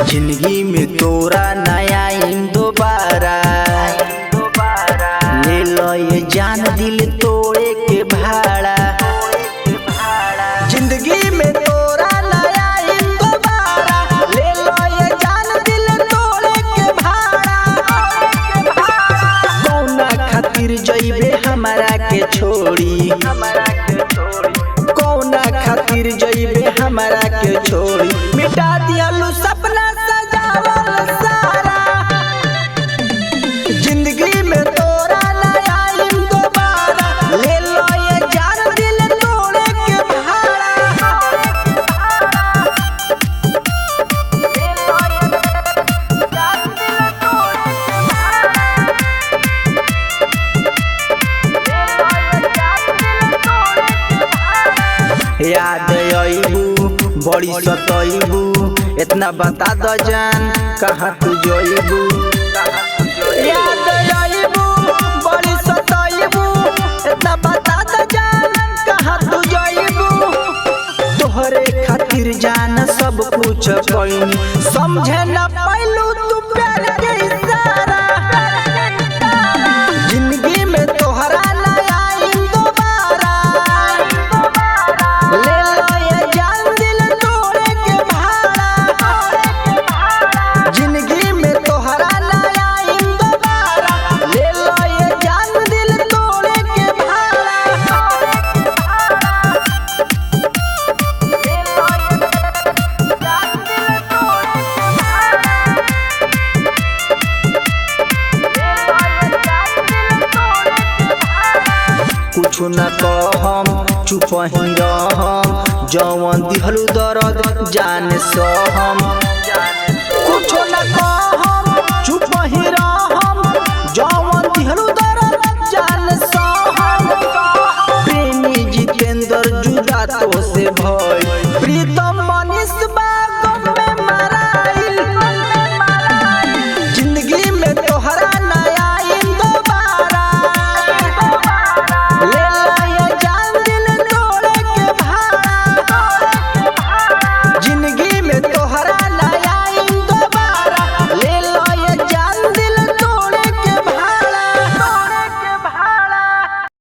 जिंदगी में तोरा नया इन दोबारा ले लो ये जान दिल तोड़े के भाड़ा। जिंदगी में तोरा नया इन दोबारा ले लो ये जान दिल तोड़े के भाड़ा। कौना खातिर जइबे हमरा के छोड़ी, कौना खातिर जइबे हमरा के छोड़ी। मिटा दियालू सपना सजावल सारा, जिंदगी में तोरा नया इन दोबारा ले लो ये जान दिल तोड़े के भाड़ा। याद आइबू बड़ी सताइबू, इतना बता दो जान कहाँ तू जोइबू। याद आइबू बड़ी सताइबू, इतना बता दो जान कहाँ तू जोइबू। तोहरे खातिर जान सब कुछ कइनी, समझे न पाइलू तू प्यार के इशारा। जिंदगी में तोहरा नया इन दोबारा ले लो ये जान दिल तोड़े के भाड़ा। जिंदगी में तोहरा नया इन दोबारा ले लो ये जान दिल तोड़े के कुछ न कहम चुप ही रहम, जवन दिहलू दर्द जान सहम। कुछ न कहम चुप ही रहम, जवन दिहलू दर्द